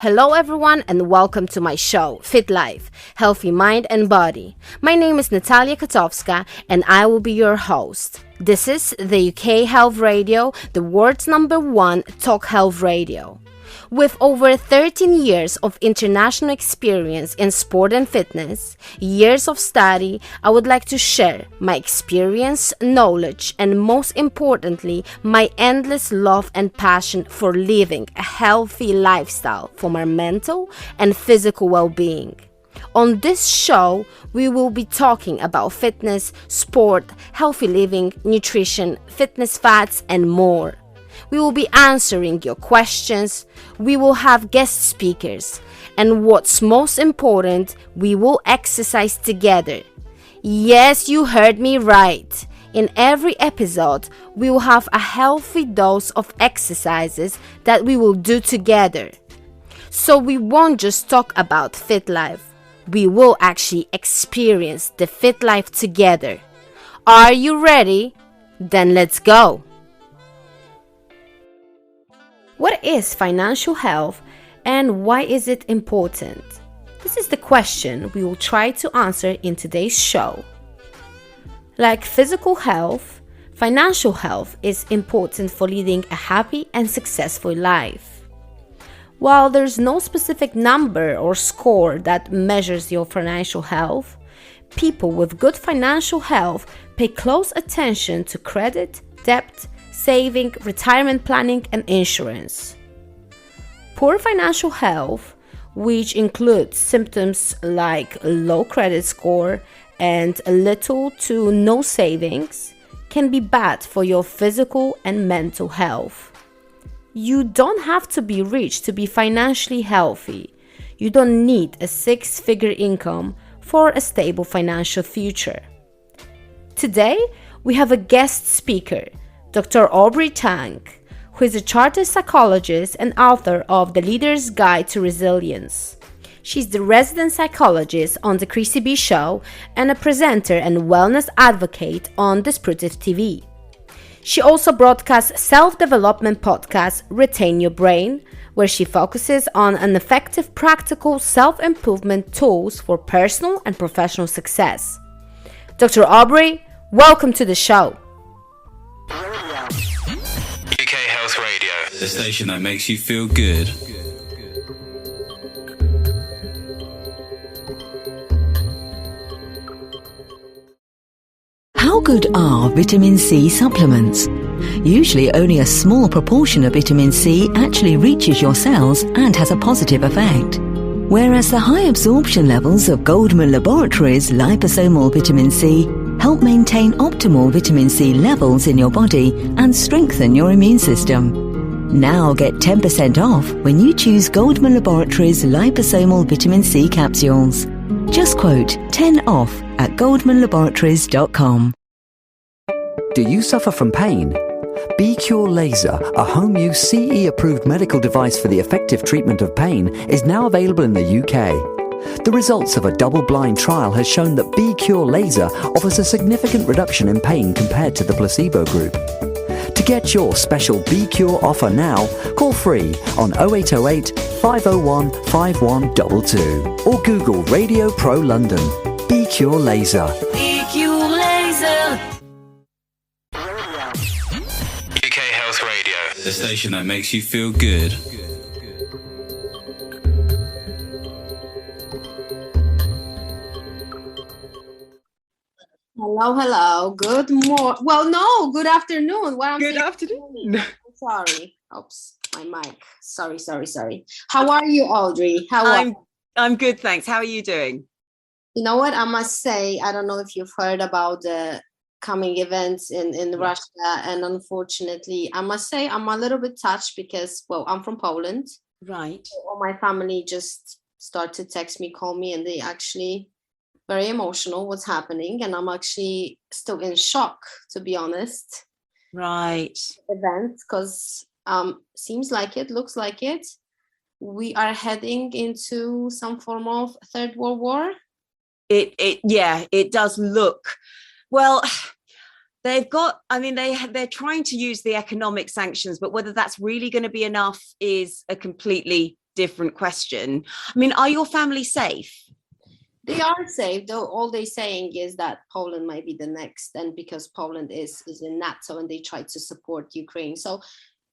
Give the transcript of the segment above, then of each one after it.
Hello everyone and welcome to my show, FitLife, Healthy Mind and Body. My name is Natalia Kotowska and I will be your host. This is the UK Health Radio, the world's #1 talk health radio. With over 13 years of international experience in sport and fitness, years of study, I would like to share my experience, knowledge, and most importantly, my endless love and passion for living a healthy lifestyle for my mental and physical well-being. On this show, we will be talking about fitness, sport, healthy living, nutrition, fitness facts, and more. We will be answering your questions, we will have guest speakers, and what's most important, we will exercise together. Yes, you heard me right. In every episode, we will have a healthy dose of exercises that we will do together. So we won't just talk about fit life, we will actually experience the fit life together. Are you ready? Then let's go! What is financial health and why is it important? This is the question we will try to answer in today's show. Like physical health, financial health is important for leading a happy and successful life. While there's no specific number or score that measures your financial health, people with good financial health pay close attention to credit, debt, saving, retirement planning, and insurance. Poor financial health, which includes symptoms like low credit score and little to no savings, can be bad for your physical and mental health. You don't have to be rich to be financially healthy. You don't need a six-figure income for a stable financial future. Today, we have a guest speaker, Dr. Audrey Tang, who is a chartered psychologist and author of The Leader's Guide to Resilience. She's the resident psychologist on The Chrissy B Show and a presenter and wellness advocate on Disruptive TV. She also broadcasts self-development podcast Retain Your Brain, where she focuses on an effective practical self-improvement tools for personal and professional success. Dr. Audrey, welcome to the show. UK Health Radio, the station that makes you feel good. How good are vitamin C supplements? Usually only a small proportion of vitamin C actually reaches your cells and has a positive effect. Whereas the high absorption levels of Goldman Laboratories liposomal vitamin C help maintain optimal vitamin C levels in your body and strengthen your immune system. Now get 10% off when you choose Goldman Laboratories liposomal vitamin C capsules. Just quote 10 off at goldmanlaboratories.com. Do you suffer from pain? B-Cure Laser, a home-use CE-approved medical device for the effective treatment of pain, is now available in the UK. The results of a double-blind trial has shown that B-Cure Laser offers a significant reduction in pain compared to the placebo group. To get your special B-Cure offer now, call free on 0808 501 5122 or Google Radio Pro London. B-Cure Laser. B-Cure Laser. UK Health Radio, the station that makes you feel good. Hello. Good morning. Well, no, good afternoon. Good afternoon. Sorry. Oops, my mic. Sorry. How are you, Audrey? I'm good, thanks. How are you doing? You know what? I must say, I don't know if you've heard about the coming events in Russia, and unfortunately, I must say I'm a little bit touched because, well, I'm from Poland. Right. All my family just start to text me, call me, and they actually very emotional what's happening, and I'm actually still in shock, to be honest. Right. Event, because looks like it. We are heading into some form of Third World War. It does look. Well, they're trying to use the economic sanctions, but whether that's really going to be enough is a completely different question. I mean, are your family safe? They are safe, though all they're saying is that Poland might be the next, and because Poland is in NATO and they try to support Ukraine. So,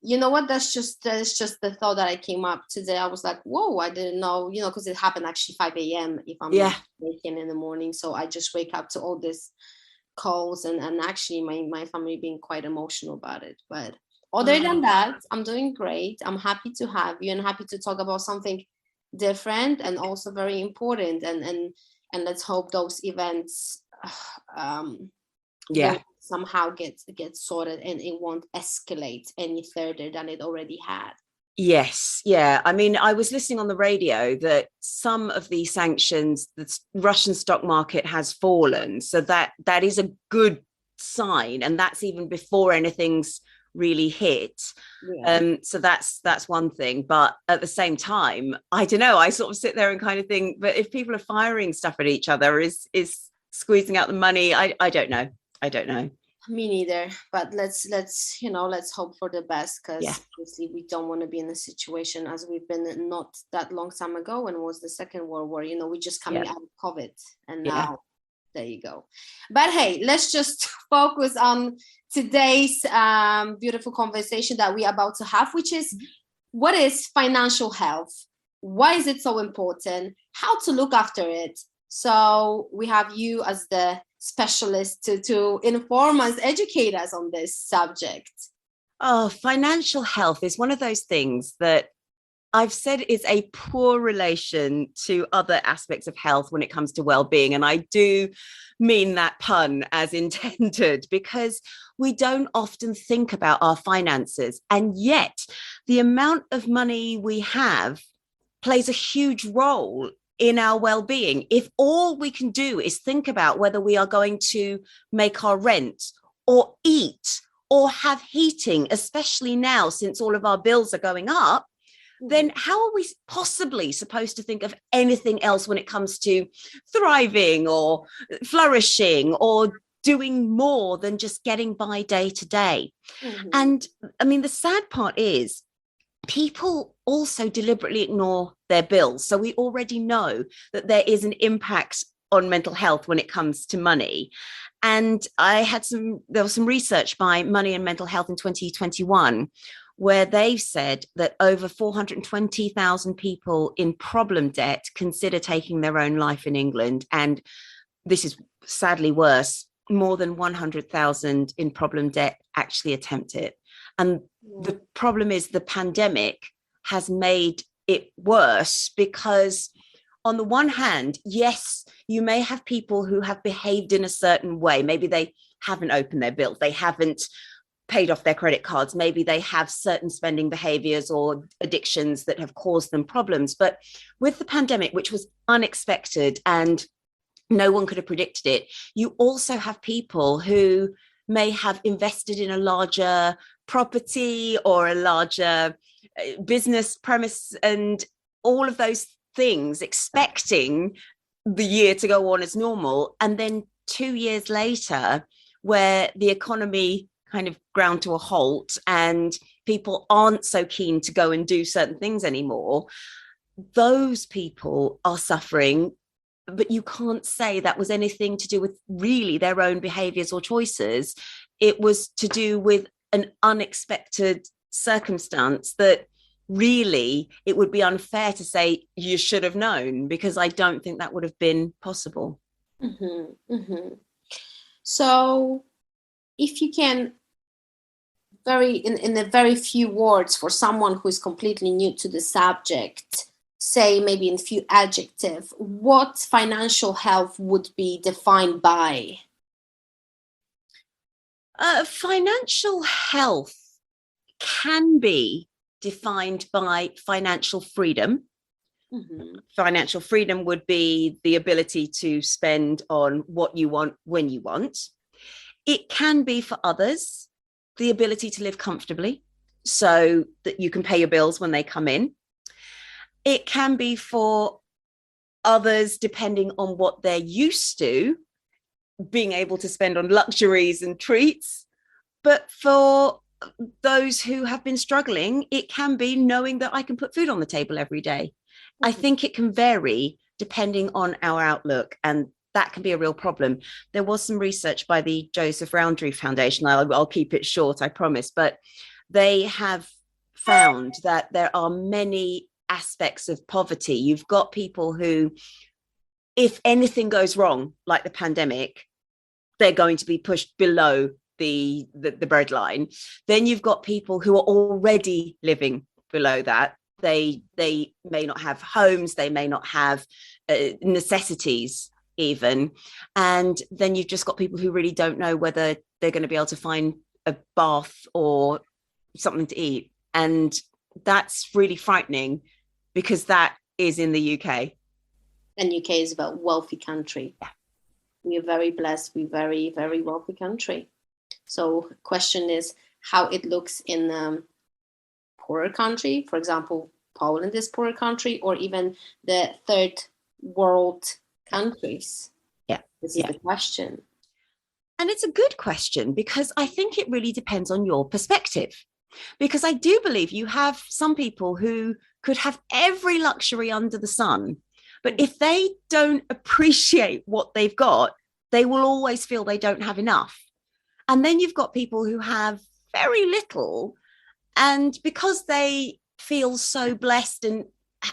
you know what, that's just the thought that I came up today. I was like, whoa, I didn't know, because it happened actually 5 a.m. if I'm not waking in the morning. So I just wake up to all this calls and actually my family being quite emotional about it. But other than that, I'm doing great. I'm happy to have you and happy to talk about something different and also very important, and let's hope those events will somehow get sorted and it won't escalate any further than it already had. Yes. Yeah. I mean, I was listening on the radio that some of these sanctions, the Russian stock market has fallen. So that is a good sign. And that's even before anything's really hit. So that's one thing. But at the same time, I don't know, I sort of sit there and kind of think, but if people are firing stuff at each other, is squeezing out the money, I don't know. Me neither, but let's hope for the best, because obviously we don't want to be in a situation as we've been not that long time ago when it was the Second World War. We're just coming out of COVID, and now there you go. But hey, let's just focus on today's beautiful conversation that we're about to have, which is what is financial health? Why is it so important? How to look after it? So we have you as the specialist to inform us, educate us on this subject. Oh, financial health is one of those things that I've said is a poor relation to other aspects of health when it comes to well-being. And I do mean that pun as intended, because we don't often think about our finances. And yet the amount of money we have plays a huge role in our well-being. If all we can do is think about whether we are going to make our rent or eat or have heating, especially now since all of our bills are going up, then how are we possibly supposed to think of anything else when it comes to thriving or flourishing or doing more than just getting by day to day? And I mean, the sad part is people also deliberately ignore their bills. So we already know that there is an impact on mental health when it comes to money. And there was some research by Money and Mental Health in 2021, where they've said that over 420,000 people in problem debt consider taking their own life in England. And this is sadly worse, more than 100,000 in problem debt actually attempt it. And the problem is the pandemic has made it worse, because on the one hand, yes, you may have people who have behaved in a certain way. Maybe they haven't opened their bills, they haven't paid off their credit cards, maybe they have certain spending behaviors or addictions that have caused them problems. But with the pandemic, which was unexpected and no one could have predicted it, you also have people who may have invested in a larger property or a larger business premise and all of those things, expecting the year to go on as normal. And then 2 years later, where the economy kind of ground to a halt and people aren't so keen to go and do certain things anymore, those people are suffering. But you can't say that was anything to do with really their own behaviors or choices. It was to do with an unexpected circumstance that really it would be unfair to say you should have known, because I don't think that would have been possible. So if you can in a very few words, for someone who is completely new to the subject, say maybe in a few adjectives, what financial health would be defined by? Financial health can be defined by financial freedom. Financial freedom would be the ability to spend on what you want when you want. It can be for others the ability to live comfortably so that you can pay your bills when they come in. It can be for others, depending on what they're used to, being able to spend on luxuries and treats. But for those who have been struggling, it can be knowing that I can put food on the table every day. I think it can vary depending on our outlook, and that can be a real problem. There was some research by the Joseph Roundtree Foundation. I'll keep it short, I promise, but they have found that there are many aspects of poverty. You've got people who, if anything goes wrong, like the pandemic, they're going to be pushed below the breadline. Then you've got people who are already living below that. They may not have homes, they may not have necessities even, and then you've just got people who really don't know whether they're going to be able to find a bath or something to eat, and that's really frightening because that is in the UK. And UK is a wealthy country. Yeah. We are very blessed. We're very, very wealthy country. So question is how it looks in poorer country. For example, Poland is poorer country, or even the third world countries. Yeah. This is the question. And it's a good question because I think it really depends on your perspective. Because I do believe you have some people who could have every luxury under the sun, but if they don't appreciate what they've got, they will always feel they don't have enough. And then you've got people who have very little, and because they feel so blessed and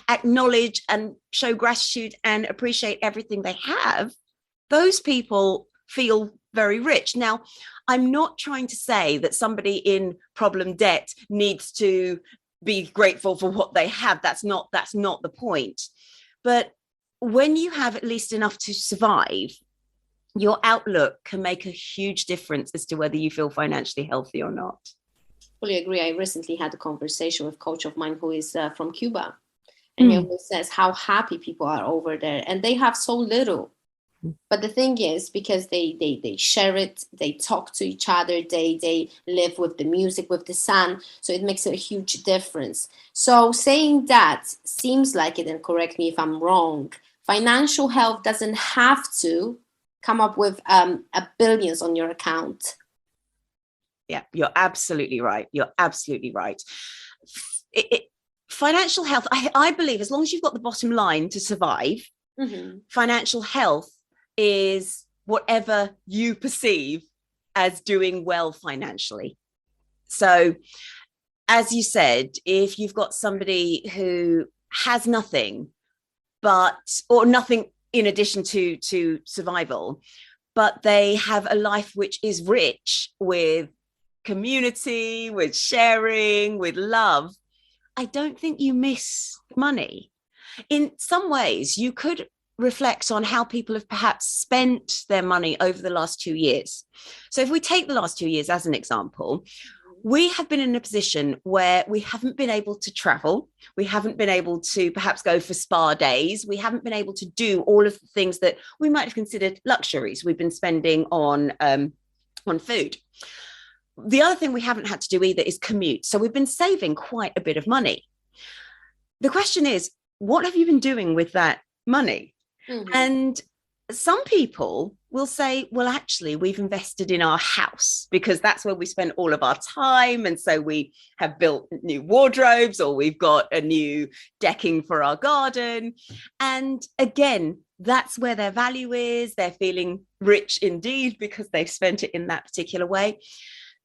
acknowledge and show gratitude and appreciate everything they have, those people feel very rich. Now, I'm not trying to say that somebody in problem debt needs to be grateful for what they have. That's not the point. But when you have at least enough to survive, your outlook can make a huge difference as to whether you feel financially healthy or not. Fully agree. I recently had a conversation with a coach of mine who is from Cuba. And he always says how happy people are over there. And they have so little. But the thing is, because they share it, they talk to each other, they live with the music, with the sun. So it makes a huge difference. So saying that seems like it, and correct me if I'm wrong, financial health doesn't have to come up with billions on your account. Yeah, you're absolutely right. You're absolutely right. Financial health, I believe, as long as you've got the bottom line to survive, financial health is whatever you perceive as doing well financially. So, as you said, if you've got somebody who has nothing, or nothing in addition to survival, but they have a life which is rich with community, with sharing, with love, I don't think you miss money. In some ways, you could reflect on how people have perhaps spent their money over the last 2 years. So if we take the last 2 years as an example, we have been in a position where we haven't been able to travel. We haven't been able to perhaps go for spa days. We haven't been able to do all of the things that we might have considered luxuries. We've been spending on food. The other thing we haven't had to do either is commute. So we've been saving quite a bit of money. The question is, what have you been doing with that money? And some people will say, well, actually, we've invested in our house because that's where we spend all of our time. And so we have built new wardrobes, or we've got a new decking for our garden. And again, that's where their value is. They're feeling rich indeed because they've spent it in that particular way.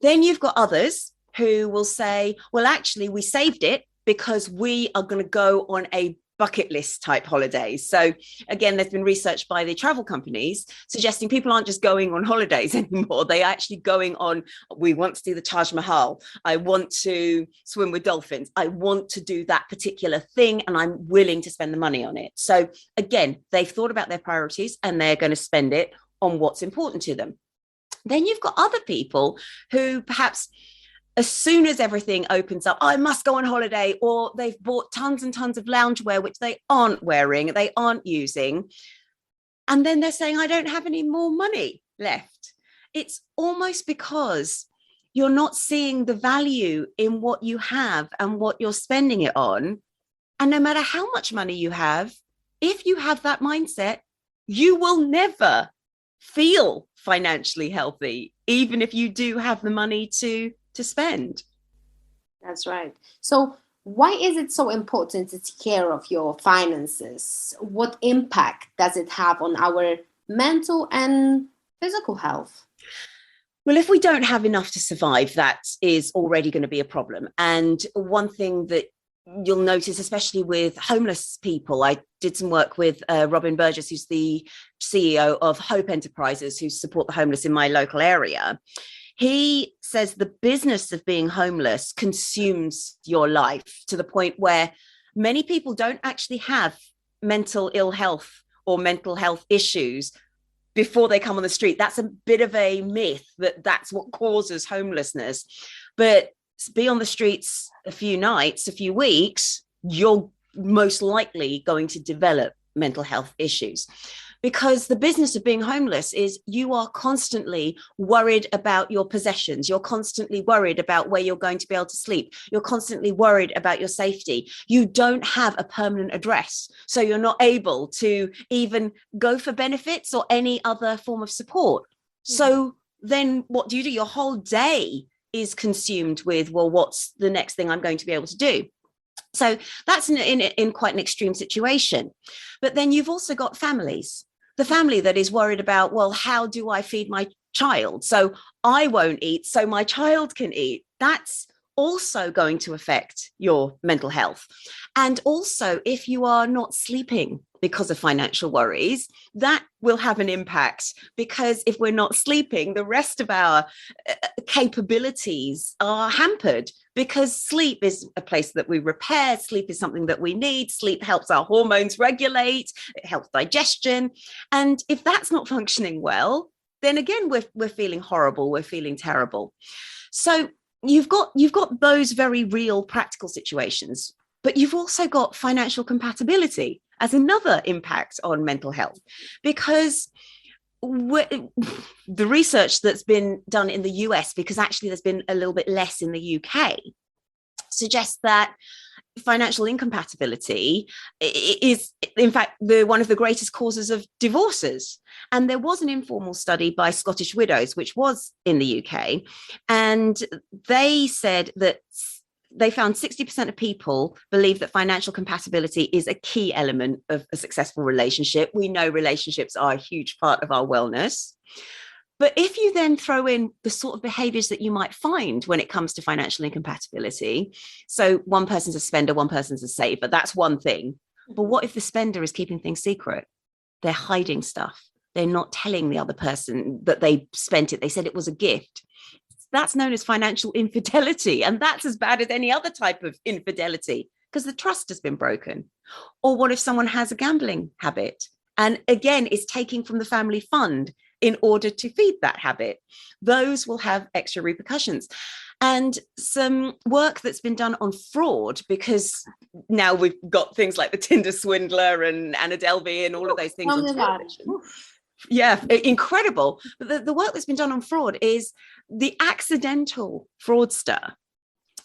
Then you've got others who will say, well, actually, we saved it because we are going to go on a bucket list type holidays. So again, there's been research by the travel companies suggesting people aren't just going on holidays anymore. They're actually going on, we want to do the Taj Mahal. I want to swim with dolphins. I want to do that particular thing, and I'm willing to spend the money on it. So again, they've thought about their priorities and they're going to spend it on what's important to them. Then you've got other people who perhaps, as soon as everything opens up, I must go on holiday, or they've bought tons and tons of loungewear, which they aren't wearing, they aren't using. And then they're saying, I don't have any more money left. It's almost because you're not seeing the value in what you have and what you're spending it on. And no matter how much money you have, if you have that mindset, you will never feel financially healthy, even if you do have the money to to spend. That's right. So why is it so important to take care of your finances? What impact does it have on our mental and physical health? Well, if we don't have enough to survive, that is already going to be a problem. And one thing that you'll notice, especially with homeless people, I did some work with Robin Burgess, who's the CEO of Hope Enterprises, who support the homeless in my local area. He says the business of being homeless consumes your life to the point where many people don't actually have mental ill health or mental health issues before they come on the street. That's a bit of a myth that that's what causes homelessness. But be on the streets a few nights, a few weeks, you're most likely going to develop mental health issues. Because the business of being homeless is you are constantly worried about your possessions. You're constantly worried about where you're going to be able to sleep. You're constantly worried about your safety. You don't have a permanent address. So you're not able to even go for benefits or any other form of support. So then what do? Your whole day is consumed with, well, what's the next thing I'm going to be able to do? So that's in quite an extreme situation. But then you've also got families. The family that is worried about, well, how do I feed my child? So I won't eat, so my child can eat. That's also going to affect your mental health. And also, if you are not sleeping because of financial worries, that will have an impact, because if we're not sleeping, the rest of our capabilities are hampered, because sleep is a place that we repair. Sleep is something that we need. Sleep helps our hormones regulate. It helps digestion. And if that's not functioning well, then again, we're feeling horrible. We're feeling terrible. So you've got those very real practical situations, but you've also got financial compatibility as another impact on mental health, because the research that's been done in the US, because actually there's been a little bit less in the UK, suggests that financial incompatibility is, in fact, one of the greatest causes of divorces. And there was an informal study by Scottish Widows, which was in the UK, and they said that they found 60% of people believe that financial compatibility is a key element of a successful relationship. We know relationships are a huge part of our wellness. But if you then throw in the sort of behaviors that you might find when it comes to financial incompatibility, so one person's a spender, one person's a saver, that's one thing. But what if the spender is keeping things secret? They're hiding stuff. They're not telling the other person that they spent it. They said it was a gift. That's known as financial infidelity. And that's as bad as any other type of infidelity, because the trust has been broken. Or what if someone has a gambling habit and again is taking from the family fund in order to feed that habit? Those will have extra repercussions. And some work that's been done on fraud, because now we've got things like the Tinder swindler and Anna Delvey and all of those things on television. Yeah, incredible. But the work that's been done on fraud is the accidental fraudster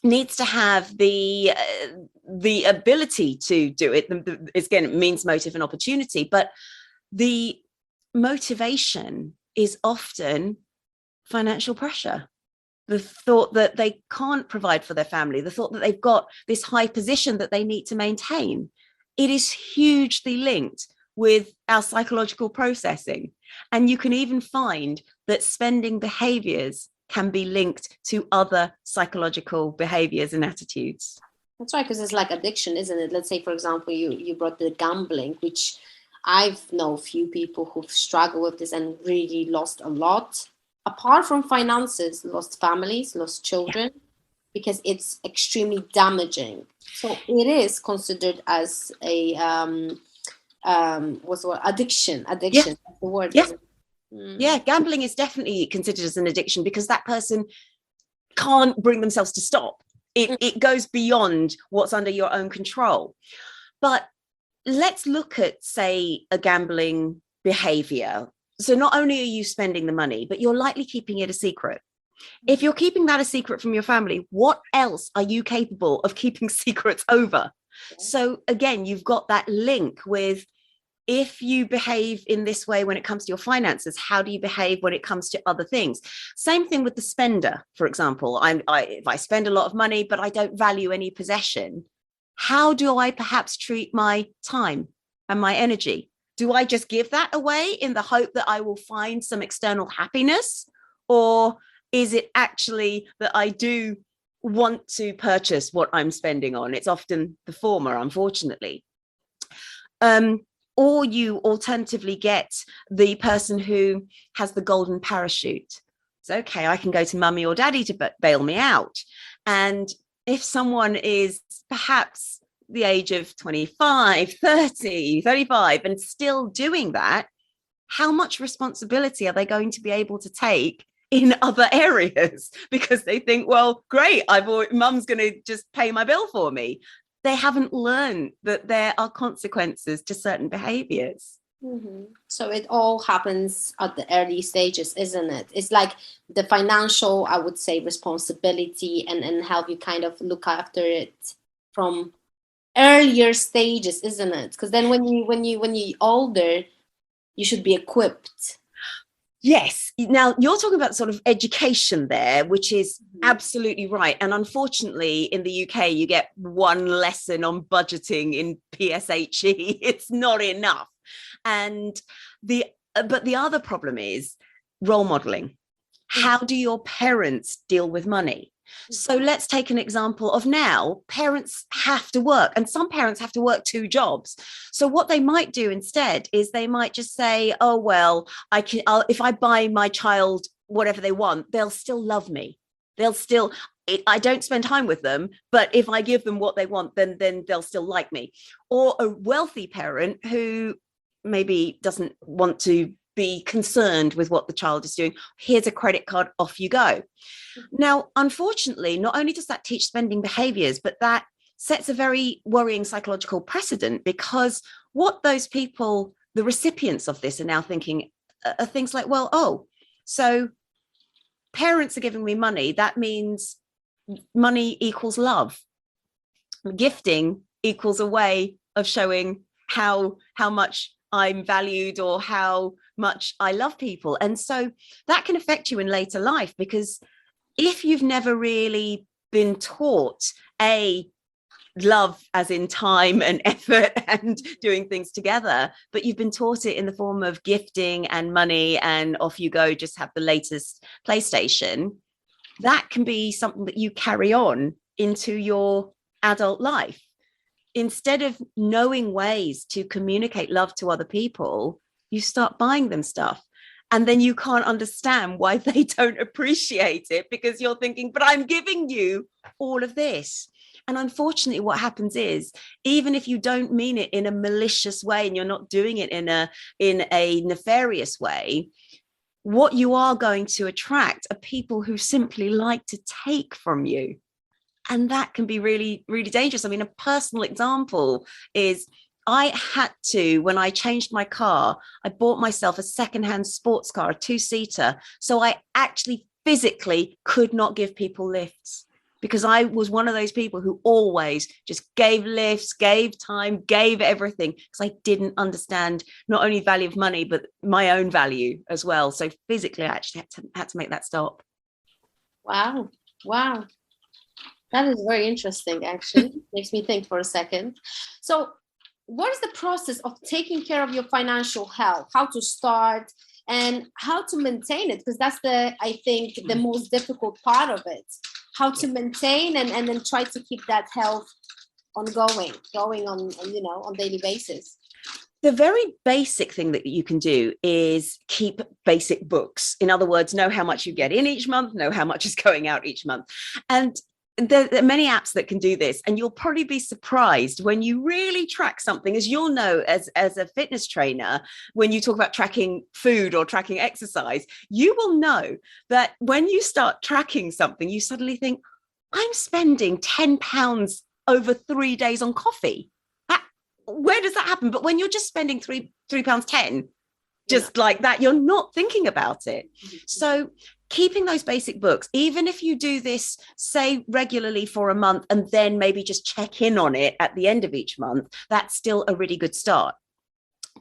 needs to have the ability to do it. Again, it means motive and opportunity, but the motivation is often financial pressure. The thought that they can't provide for their family, the thought that they've got this high position that they need to maintain. It is hugely linked with our psychological processing. And you can even find that spending behaviors can be linked to other psychological behaviors and attitudes. That's right, because it's like addiction, isn't it? Let's say, for example, you brought the gambling, which I've know a few people who've struggled with this and really lost a lot. Apart from finances, lost families, lost children, because it's extremely damaging. So it is considered as a what's the word? Addiction. Yeah. That's the word. Yeah. Yeah, gambling is definitely considered as an addiction, because that person can't bring themselves to stop. It goes beyond what's under your own control. But let's look at, say, a gambling behavior. So not only are you spending the money, but you're likely keeping it a secret. If you're keeping that a secret from your family, what else are you capable of keeping secrets over? So again, you've got that link with if you behave in this way when it comes to your finances, how do you behave when it comes to other things? Same thing with the spender, for example. If I spend a lot of money, but I don't value any possession, how do I perhaps treat my time and my energy? Do I just give that away in the hope that I will find some external happiness? Or is it actually that I do want to purchase what I'm spending on? It's often the former, unfortunately. Or you alternatively get the person who has the golden parachute. It's okay, I can go to mummy or daddy to bail me out. And if someone is perhaps the age of 25, 30, 35, and still doing that, how much responsibility are they going to be able to take in other areas? Because they think, well, great, mum's going to just pay my bill for me. They haven't learned that there are consequences to certain behaviors. Mm-hmm. So it all happens at the early stages, isn't it? It's like the financial, I would say, responsibility and how you kind of look after it from earlier stages, isn't it? Because then when you're older, you should be equipped. Yes. Now you're talking about sort of education there, which is absolutely right. And unfortunately, in the UK, you get one lesson on budgeting in PSHE. It's not enough. And but the other problem is role modeling. How do your parents deal with money? So let's take an example of now, parents have to work, and some parents have to work 2 jobs. So what they might do instead is they might just say, oh, well, if I buy my child whatever they want, they'll still love me. I don't spend time with them, but if I give them what they want, then they'll still like me. Or a wealthy parent who maybe doesn't want to be concerned with what the child is doing. Here's a credit card, off you go. Now, unfortunately, not only does that teach spending behaviors, but that sets a very worrying psychological precedent, because what those people, the recipients of this, are now thinking are things like, well, oh, so parents are giving me money. That means money equals love. Gifting equals a way of showing how much I'm valued or how much I love people. And so that can affect you in later life, because if you've never really been taught love as in time and effort and doing things together, but you've been taught it in the form of gifting and money and off you go, just have the latest PlayStation, that can be something that you carry on into your adult life. Instead of knowing ways to communicate love to other people, you start buying them stuff. And then you can't understand why they don't appreciate it, because you're thinking, but I'm giving you all of this. And unfortunately, what happens is, even if you don't mean it in a malicious way and you're not doing it in a nefarious way, what you are going to attract are people who simply like to take from you. And that can be really, really dangerous. I mean, a personal example is I had to, when I changed my car, I bought myself a secondhand sports car, a 2-seater. So I actually physically could not give people lifts, because I was one of those people who always just gave lifts, gave time, gave everything, because I didn't understand not only the value of money, but my own value as well. So physically, I actually had to make that stop. Wow. That is very interesting, actually. Makes me think for a second. So what is the process of taking care of your financial health? How to start and how to maintain it? Because that's I think the most difficult part of it. How to maintain and then try to keep that health going on daily basis. The very basic thing that you can do is keep basic books. In other words, know how much you get in each month, know how much is going out each month. And there are many apps that can do this, and you'll probably be surprised when you really track something. As you'll know, as a fitness trainer, when you talk about tracking food or tracking exercise, you will know that when you start tracking something, you suddenly think, I'm spending £10 over 3 days on coffee. Where does that happen? But when you're just spending £3.10, just like that, you're not thinking about it. So keeping those basic books, even if you do this, say, regularly for a month, and then maybe just check in on it at the end of each month, that's still a really good start.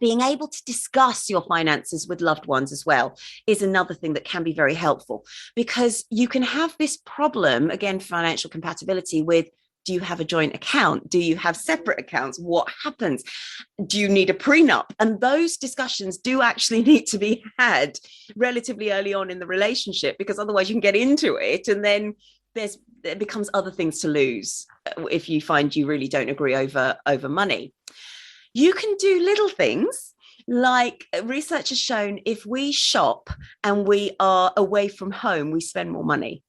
being able to discuss your finances with loved ones as well is another thing that can be very helpful, because you can have this problem, again, financial compatibility with, do you have a joint account? Do you have separate accounts? What happens? Do you need a prenup? And those discussions do actually need to be had relatively early on in the relationship, because otherwise you can get into it and then it becomes other things to lose if you find you really don't agree over money. You can do little things like research has shown, if we shop and we are away from home, we spend more money.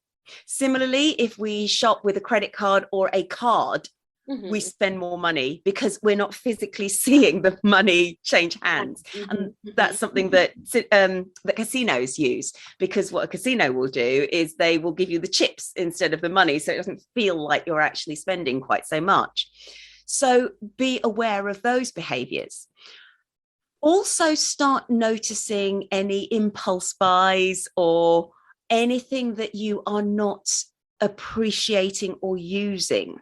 Similarly, if we shop with a credit card or a card, we spend more money because we're not physically seeing the money change hands. And that's something that the casinos use, because what a casino will do is they will give you the chips instead of the money, so it doesn't feel like you're actually spending quite so much. So be aware of those behaviors. Also start noticing any impulse buys or anything that you are not appreciating or using.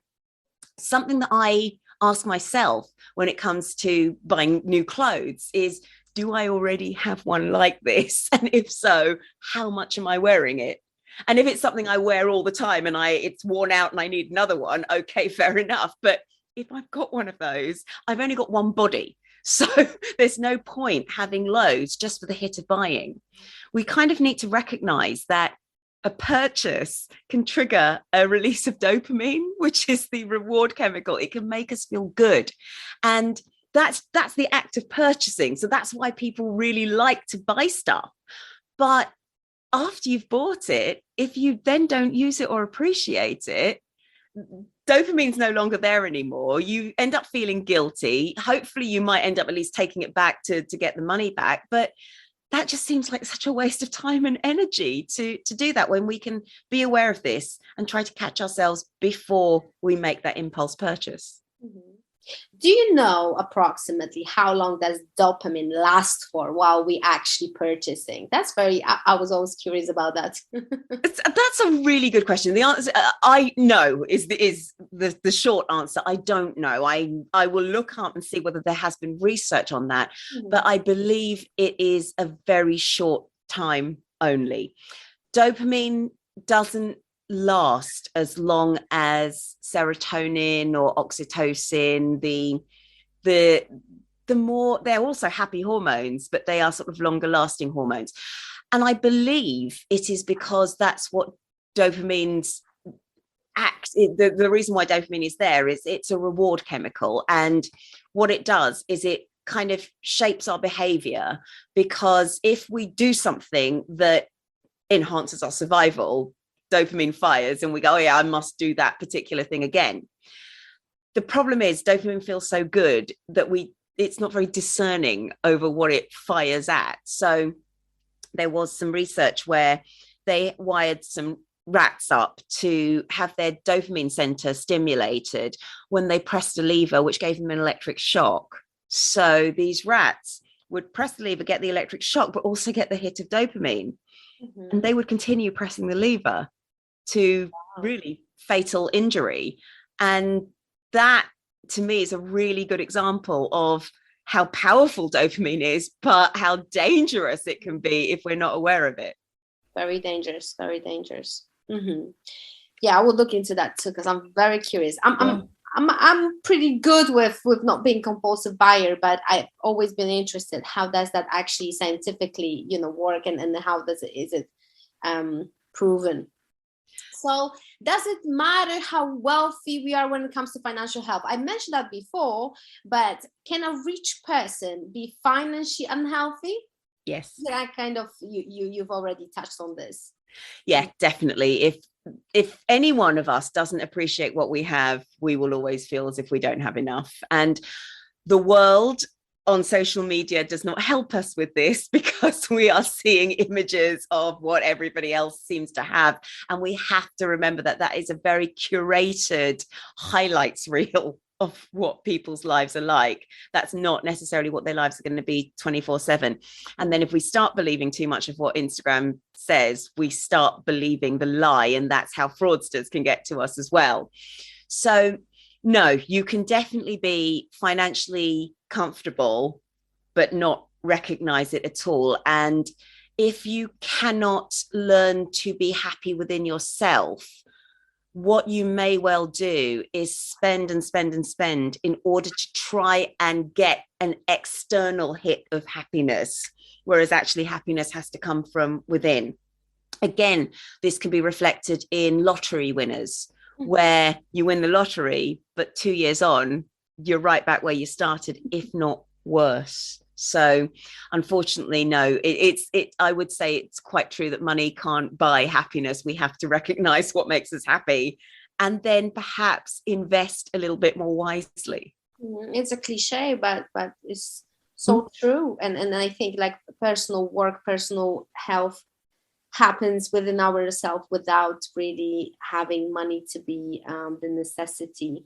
Something that I ask myself when it comes to buying new clothes is, do I already have one like this? And if so, how much am I wearing it? And if it's something I wear all the time and it's worn out and I need another one, okay, fair enough. But if I've got one of those, I've only got one body. So there's no point having loads just for the hit of buying. We kind of need to recognize that a purchase can trigger a release of dopamine, which is the reward chemical. It can make us feel good. And that's the act of purchasing. So that's why people really like to buy stuff. But after you've bought it, if you then don't use it or appreciate it, dopamine's no longer there anymore. You end up feeling guilty. Hopefully you might end up at least taking it back to get the money back. But that just seems like such a waste of time and energy to do that, when we can be aware of this and try to catch ourselves before we make that impulse purchase. Do you know approximately how long does dopamine last for while we actually purchasing? That's I was always curious about that. That's a really good question. The answer, I know, is the short answer. I don't know. I will look up and see whether there has been research on that, but I believe it is a very short time only. Dopamine doesn't last as long as serotonin or oxytocin. The more, they're also happy hormones, but they are sort of longer lasting hormones. And I believe it is because that's what dopamine's the reason why dopamine is there is it's a reward chemical. And what it does is it kind of shapes our behavior, because if we do something that enhances our survival, dopamine fires and we go, oh yeah, I must do that particular thing again. The problem is dopamine feels so good that it's not very discerning over what it fires at. So there was some research where they wired some rats up to have their dopamine center stimulated when they pressed a lever, which gave them an electric shock. So these rats would press the lever, get the electric shock, but also get the hit of dopamine. And they would continue pressing the lever to really fatal injury. And that, to me, is a really good example of how powerful dopamine is, but how dangerous it can be if we're not aware of it. Very dangerous, very dangerous. Yeah, I will look into that too, because I'm very curious. I'm pretty good with not being compulsive buyer, but I've always been interested. How does that actually scientifically, work, and how is it proven? So does it matter how wealthy we are when it comes to financial health? I mentioned that before, but can a rich person be financially unhealthy? Yes. Yeah, kind of. You've already touched on this. Yeah, definitely. If any one of us doesn't appreciate what we have, we will always feel as if we don't have enough. And the world on social media does not help us with this, because we are seeing images of what everybody else seems to have. And we have to remember that is a very curated highlights reel of what people's lives are like. That's not necessarily what their lives are going to be 24/7. And then if we start believing too much of what Instagram says, we start believing the lie, and that's how fraudsters can get to us as well. So no, you can definitely be financially comfortable but not recognize it at all. And if you cannot learn to be happy within yourself, what you may well do is spend and spend and spend in order to try and get an external hit of happiness, whereas actually happiness has to come from within. Again, this can be reflected in lottery winners, where you win the lottery, but 2 years on, you're right back where you started, if not worse. So unfortunately, no, I would say it's quite true that money can't buy happiness. We have to recognize what makes us happy and then perhaps invest a little bit more wisely. It's a cliche, but it's so true. And I think like personal work, personal health happens within ourselves without really having money to be the necessity.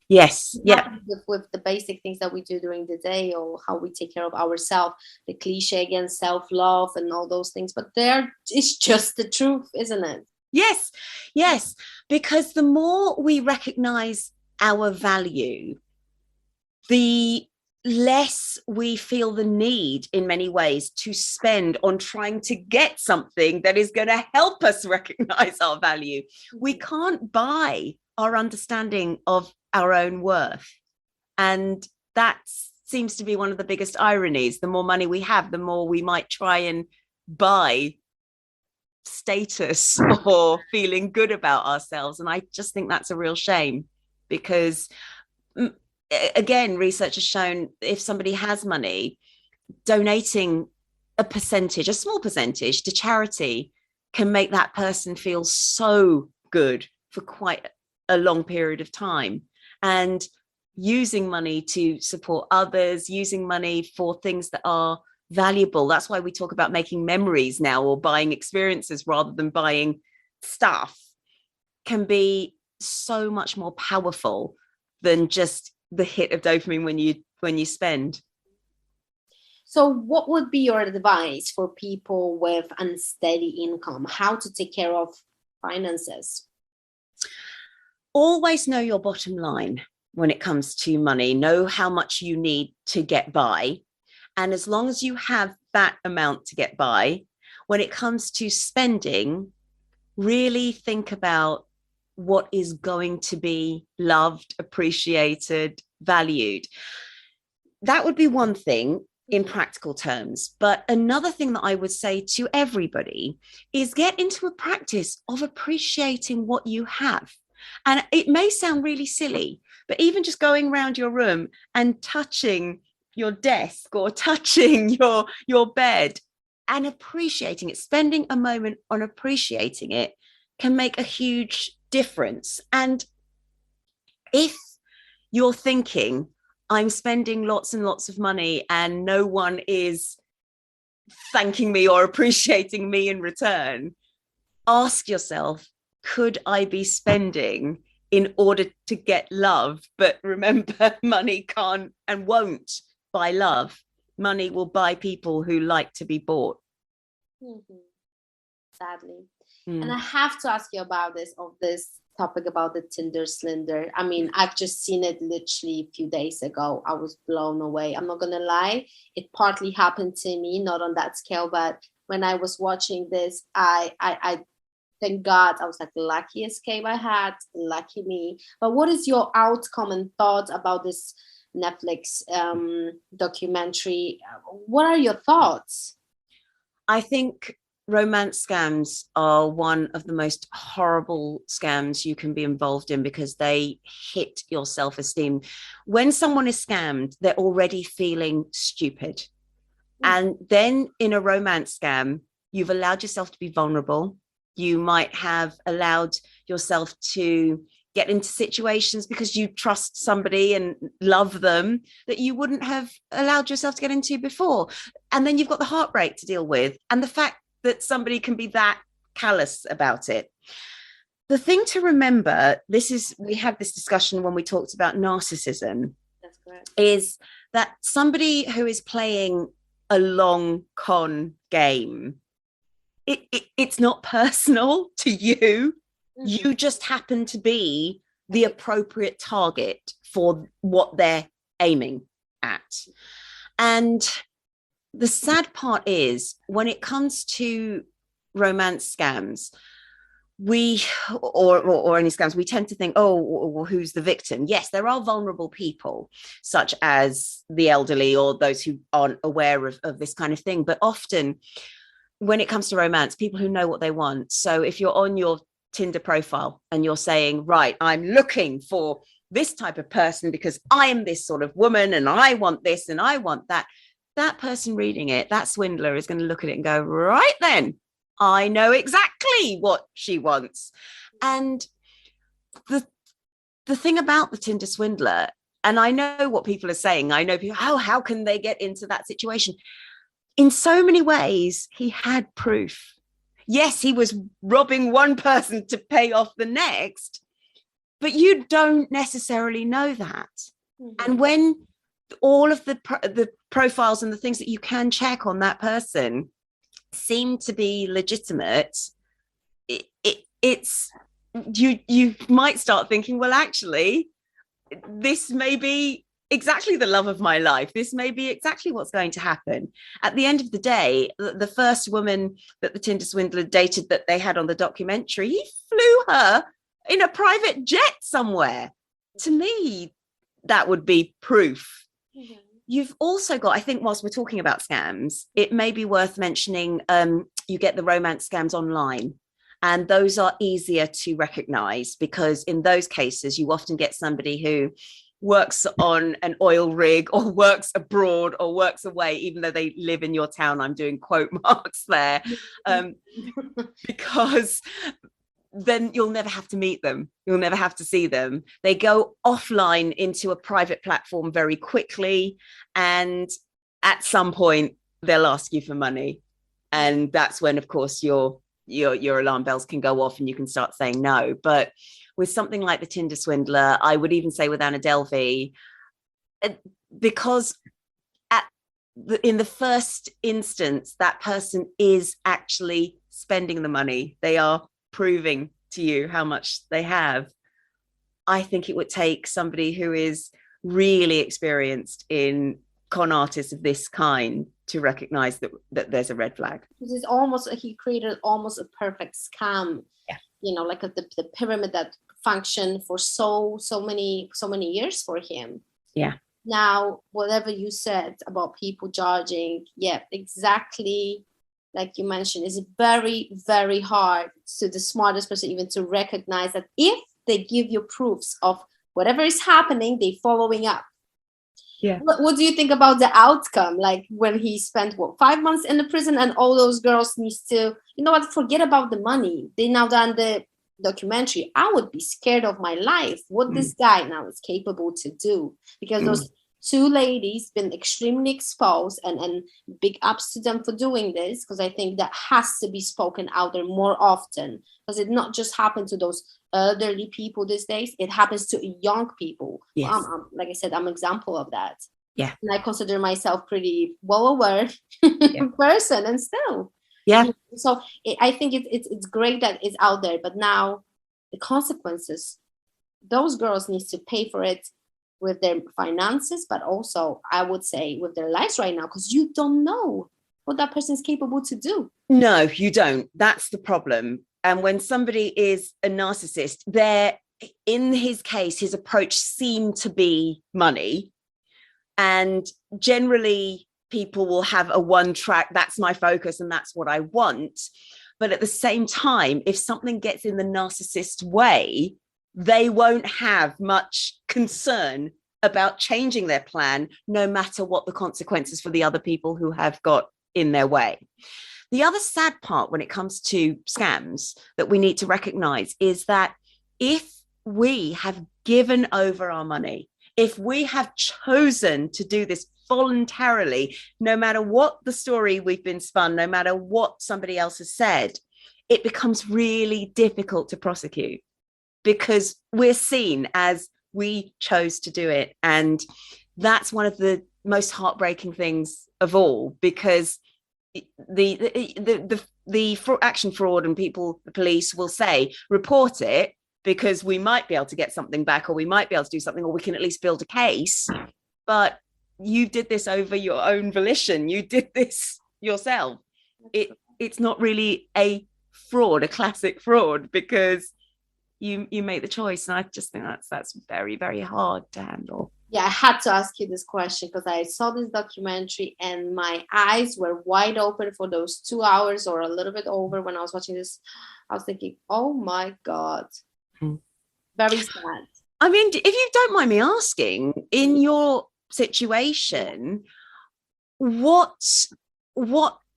Yes. Yeah. With the basic things that we do during the day, or how we take care of ourselves, the cliche again, self-love and all those things. But it's just the truth, isn't it? Yes. Yes. Because the more we recognize our value, the less we feel the need in many ways to spend on trying to get something that is going to help us recognize our value. We can't buy our understanding of our own worth. And that seems to be one of the biggest ironies. The more money we have, the more we might try and buy status or feeling good about ourselves. And I just think that's a real shame, because again, research has shown if somebody has money, donating a small percentage to charity can make that person feel so good for quite a long period of time. And using money to support others, using money for things that are valuable. That's why we talk about making memories now, or buying experiences rather than buying stuff, can be so much more powerful than just the hit of dopamine when you spend. So what would be your advice for people with unsteady income? How to take care of finances? Always know your bottom line when it comes to money. Know how much you need to get by. And as long as you have that amount to get by, when it comes to spending, really think about what is going to be loved, appreciated, valued. That would be one thing in practical terms. But another thing that I would say to everybody is get into a practice of appreciating what you have. And it may sound really silly, but even just going around your room and touching your desk or touching your bed and appreciating it, spending a moment on appreciating it, can make a huge difference. And if you're thinking, I'm spending lots and lots of money and no one is thanking me or appreciating me in return, ask yourself, could I be spending in order to get love? But remember, money can't and won't buy love. Money will buy people who like to be bought. Sadly. And I have to ask you about this topic about the Tinder slender. I mean, I've just seen it literally a few days ago. I was blown away. I'm not gonna lie, it partly happened to me, not on that scale, but when I was watching this, I thank God, I was like, lucky escape I had, lucky me. But what is your outcome and thought about this Netflix documentary? What are your thoughts? I think romance scams are one of the most horrible scams you can be involved in, because they hit your self-esteem. When someone is scammed, they're already feeling stupid. And then in a romance scam, you've allowed yourself to be vulnerable. You might have allowed yourself to get into situations because you trust somebody and love them that you wouldn't have allowed yourself to get into before. And then you've got the heartbreak to deal with, and the fact that somebody can be that callous about it. The thing to remember, we had this discussion when we talked about narcissism. That's correct. Is that somebody who is playing a long con game, it's not personal to you. You just happen to be the appropriate target for what they're aiming at. And the sad part is when it comes to romance scams, we or any scams, we tend to think, oh, well, who's the victim? Yes, there are vulnerable people, such as the elderly or those who aren't aware of this kind of thing. But often when it comes to romance, people who know what they want. So if you're on your Tinder profile and you're saying, right, I'm looking for this type of person because I am this sort of woman and I want this and I want that, that person reading it, that swindler is going to look at it and go, right then, I know exactly what she wants. And the thing about the Tinder swindler, and I know what people are saying, I know people, how can they get into that situation? In so many ways, he had proof. Yes, he was robbing one person to pay off the next, but you don't necessarily know that. And when all of the profiles and the things that you can check on that person seem to be legitimate, it's you might start thinking, well, actually, this may be exactly the love of my life. This may be exactly what's going to happen. At the end of the day, the first woman that the Tinder swindler dated that they had on the documentary, he flew her in a private jet somewhere. To me, that would be proof. You've also got, I think, whilst we're talking about scams, it may be worth mentioning you get the romance scams online. And those are easier to recognize because in those cases, you often get somebody who works on an oil rig or works abroad or works away, even though they live in your town. I'm doing quote marks there, because then you'll never have to meet them. You'll never have to see them. They go offline into a private platform very quickly. And at some point, they'll ask you for money. And that's when, of course, your alarm bells can go off and you can start saying no. But with something like the Tinder swindler, I would even say with Anna Delvey, because in the first instance, that person is actually spending the money. They are proving to you how much they have. I think it would take somebody who is really experienced in con artists of this kind to recognize that there's a red flag. This is almost, he created almost a perfect scam. Yeah. You know, like the pyramid that functioned for so many years for him. Yeah. Now, whatever you said about people judging, yeah, exactly. Like you mentioned, is very, very hard to the smartest person even to recognize that if they give you proofs of whatever is happening, they're following up. Yeah. What do you think about the outcome? Like when he spent 5 months in the prison and all those girls needs to, you know what, forget about the money. They now done the documentary. I would be scared of my life. What this guy now is capable to do, because those two ladies been extremely exposed, and big ups to them for doing this, because I think that has to be spoken out there more often, because it not just happened to those elderly people these days, it happens to young people. Yes. Like I said, I'm an example of that. Yeah. And I consider myself pretty well aware person, and still. Yeah. So I think it's great that it's out there, but now the consequences, those girls need to pay for it with their finances, but also I would say with their lives right now, because you don't know what that person is capable to do. No, you don't. That's the problem. And when somebody is a narcissist, in his case, his approach seemed to be money. And generally, people will have a one track, that's my focus and that's what I want. But at the same time, if something gets in the narcissist way, they won't have much concern about changing their plan, no matter what the consequences for the other people who have got in their way. The other sad part when it comes to scams that we need to recognize is that if we have given over our money, if we have chosen to do this voluntarily, no matter what the story we've been spun, no matter what somebody else has said, it becomes really difficult to prosecute because we're seen as we chose to do it. And that's one of the most heartbreaking things of all, because the action fraud and the police will say, report it because we might be able to get something back, or we might be able to do something, or we can at least build a case. But you did this over your own volition. You did this yourself. It's not really a fraud, a classic fraud, because you make the choice. And I just think that's very, very hard to handle. Yeah, I had to ask you this question because I saw this documentary and my eyes were wide open for those 2 hours or a little bit over when I was watching this. I was thinking, oh my God, very sad. I mean, if you don't mind me asking, in your situation,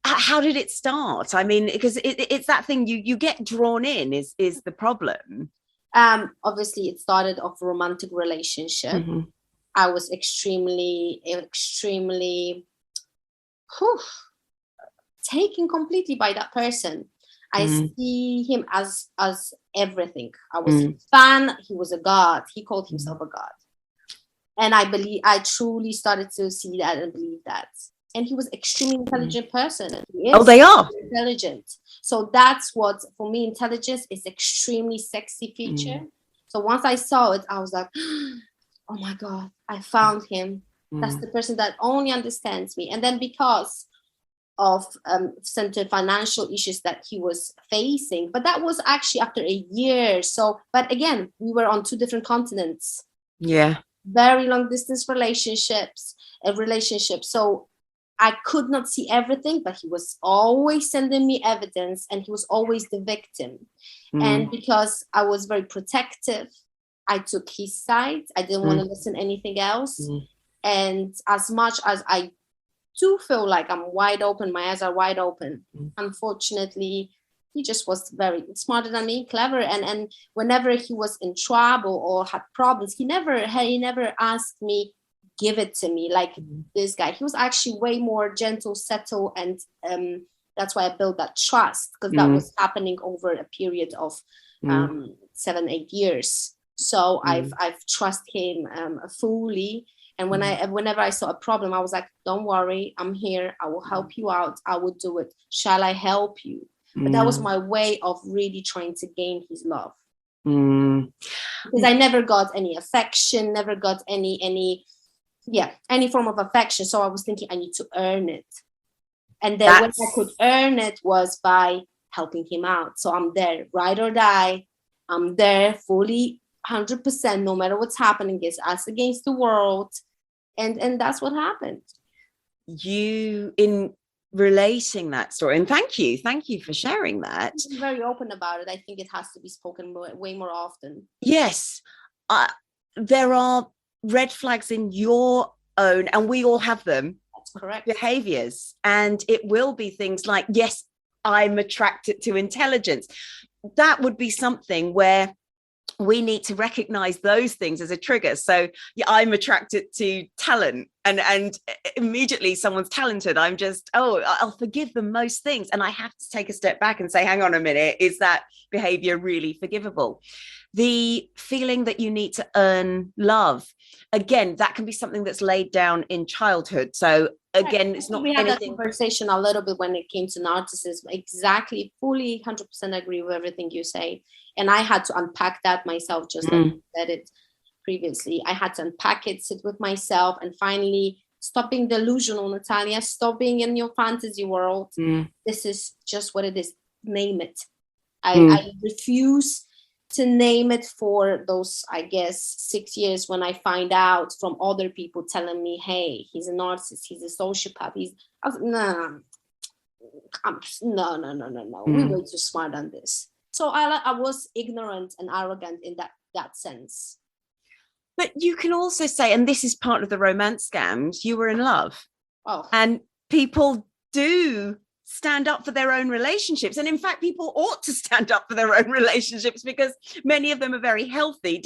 how did it start? I mean, because it's that thing you get drawn in is the problem. Obviously it started off a romantic relationship. I was extremely taken completely by that person. I see him as everything. I was a fan. He was a god. He called himself a god. And I truly started to see that and believe that. And he was extremely intelligent person. They are intelligent. So that's what, for me, intelligence is extremely sexy feature. So once I saw it, I was like, oh my God, I found him. That's the person that only understands me. And then because of certain financial issues that he was facing, but that was actually after a year. So, but again, we were on 2 different continents. Yeah. Very long distance relationships. So I could not see everything, but he was always sending me evidence and he was always the victim. And because I was very protective, I took his side. I didn't want to listen to anything else. And as much as I do feel like I'm wide open, my eyes are wide open, unfortunately, he just was very smarter than me, clever. And whenever he was in trouble or had problems, he never asked me, give it to me, like this guy. He was actually way more gentle, settled, and that's why I built that trust, because that was happening over a period of 7-8 years. So I've trusted him fully. And whenever I saw a problem, I was like, don't worry, I'm here. I will help you out. I will do it. Shall I help you? But that was my way of really trying to gain his love. Because I never got any affection, never got any form of affection. So I was thinking I need to earn it. And then when I could earn it was by helping him out. So I'm there, ride or die. I'm there fully 100%, no matter what's happening. It's us against the world. And that's what happened. You, in relating that story, and thank you for sharing that. I'm very open about it. I think it has to be spoken way more often. Yes. There are red flags in your own, and we all have them. That's correct. Behaviors. And it will be things like, yes, I'm attracted to intelligence. That would be something where we need to recognize those things as a trigger. So yeah, I'm attracted to talent, and immediately someone's talented, I'm just, I'll forgive them most things. And I have to take a step back and say, hang on a minute, is that behavior really forgivable? The feeling that you need to earn love, again, that can be something that's laid down in childhood. So again, it's not, we had anything. That conversation a little bit when it came to narcissism. Exactly, fully 100% agree with everything you say. And I had to unpack that myself, just like you said it previously. I had to unpack it, sit with myself, and finally stop being delusional, Natalia. Stop being in your fantasy world. This is just what it is. Name it. I refuse to name it for those, I guess, 6 years when I find out from other people telling me, hey, he's a narcissist, he's a sociopath. I was no. We're way too smart on this. So I was ignorant and arrogant in that sense. But you can also say, and this is part of the romance scams, you were in love. Oh. And people do stand up for their own relationships. And in fact, people ought to stand up for their own relationships, because many of them are very healthy,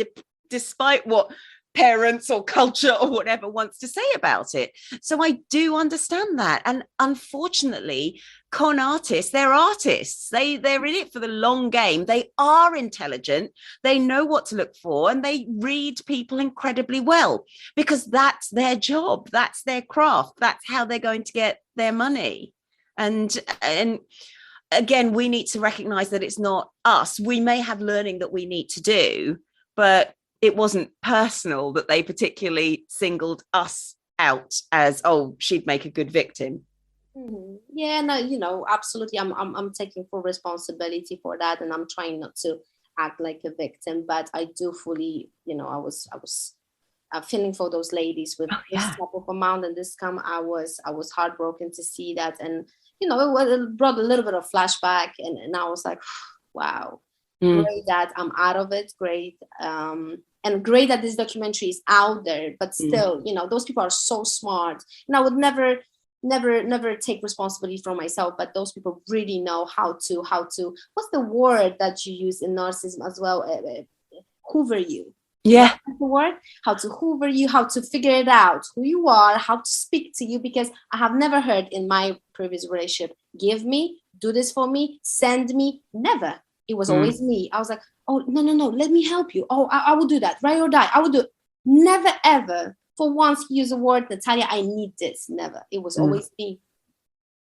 despite what parents or culture or whatever wants to say about it. So I do understand that. And unfortunately, con artists, they're artists. They're in it for the long game. They are intelligent. They know what to look for, and they read people incredibly well, because that's their job. That's their craft. That's how they're going to get their money. And again, we need to recognize that it's not us. We may have learning that we need to do, but it wasn't personal that they particularly singled us out as, oh, she'd make a good victim. Yeah, no, absolutely. I'm taking full responsibility for that, and I'm trying not to act like a victim. But I do fully, I was feeling for those ladies with this type of amount and this come. I was heartbroken to see that, and it brought a little bit of flashback, and I was like, wow, great that I'm out of it. Great, and great that this documentary is out there. But still, those people are so smart, and I would never take responsibility for myself, but those people really know how to what's the word that you use in narcissism as well, hoover you. The word, how to hoover you, how to figure it out who you are, how to speak to you, because I have never heard in my previous relationship, give me, do this for me, send me, never. It was always me. I was like, oh, no, let me help you. Oh, I will do that, ride or die, I will do it. Never ever for once use the word, Natalia, I need this. Never. It was always me.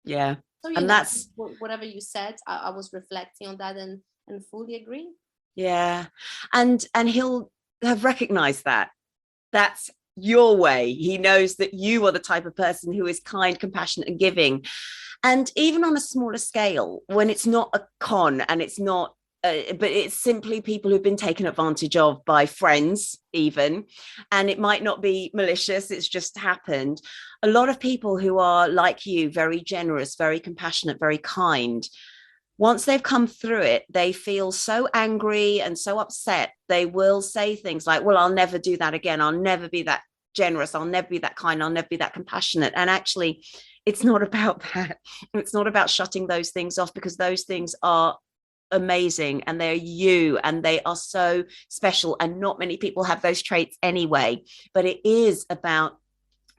Yeah. So, and that's whatever you said, I was reflecting on that and fully agree. Yeah. And he'll have recognized that. That's your way. He knows that you are the type of person who is kind, compassionate, and giving. And even on a smaller scale, when it's not a con and it's not but it's simply people who've been taken advantage of by friends even, and it might not be malicious, it's just happened. A lot of people who are like you, very generous, very compassionate, very kind, once they've come through it, they feel so angry and so upset, they will say things like, well, I'll never do that again, I'll never be that generous, I'll never be that kind, I'll never be that compassionate. And actually, it's not about that. It's not about shutting those things off, because those things are amazing and they're you and they are so special, and not many people have those traits anyway. But it is about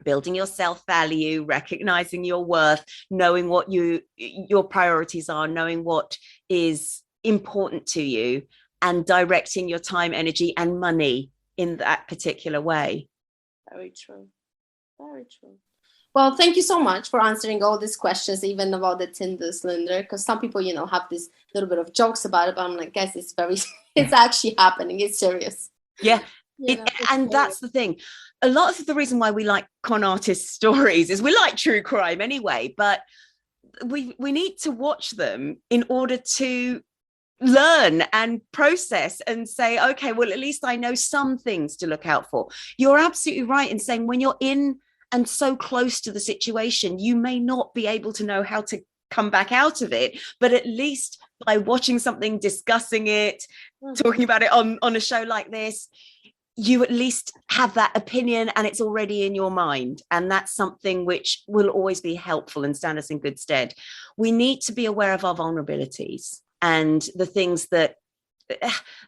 building your self-value, recognizing your worth, knowing what your priorities are, knowing what is important to you, and directing your time, energy, and money in that particular way. Very true. Very true. Well, thank you so much for answering all these questions, even about the Tinder slender, because some people, have this little bit of jokes about it, but I'm like, guys, it's actually happening. It's serious. Yeah. And that's the thing. A lot of the reason why we like con artist stories is we like true crime anyway, but we need to watch them in order to learn and process and say, okay, well, at least I know some things to look out for. You're absolutely right in saying when you're in and so close to the situation, you may not be able to know how to come back out of it, but at least by watching something, discussing it, talking about it on a show like this, you at least have that opinion and it's already in your mind. And that's something which will always be helpful and stand us in good stead. We need to be aware of our vulnerabilities and the things that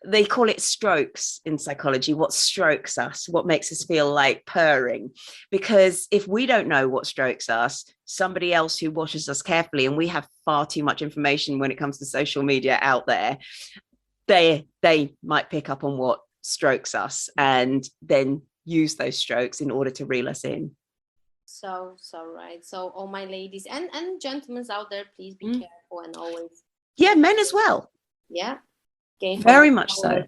they call it strokes in psychology, what strokes us, what makes us feel like purring. Because if we don't know what strokes us, somebody else who watches us carefully, and we have far too much information when it comes to social media out there, they might pick up on what strokes us and then use those strokes in order to reel us in. So right. So all my ladies and gentlemen out there, please be careful, and always. Yeah, men as well. Yeah. Very much so.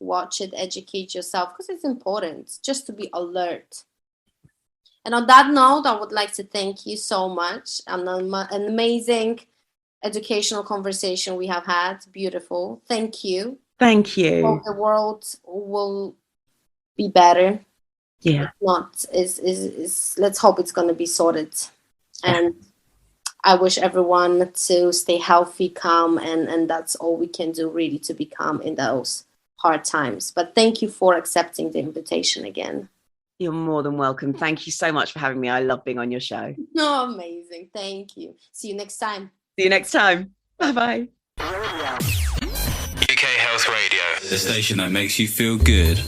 Watch it, educate yourself, because it's important just to be alert. And on that note, I would like to thank you so much. An amazing educational conversation we have had. Beautiful. Thank you. Thank you. Hope the world will be better. Yeah. If not, let's hope it's going to be sorted. And I wish everyone to stay healthy, calm, and that's all we can do, really, to be calm in those hard times. But thank you for accepting the invitation again. You're more than welcome. Thank you so much for having me. I love being on your show. Oh, amazing. Thank you. See you next time. See you next time. Bye-bye. UK Health Radio, the station that makes you feel good.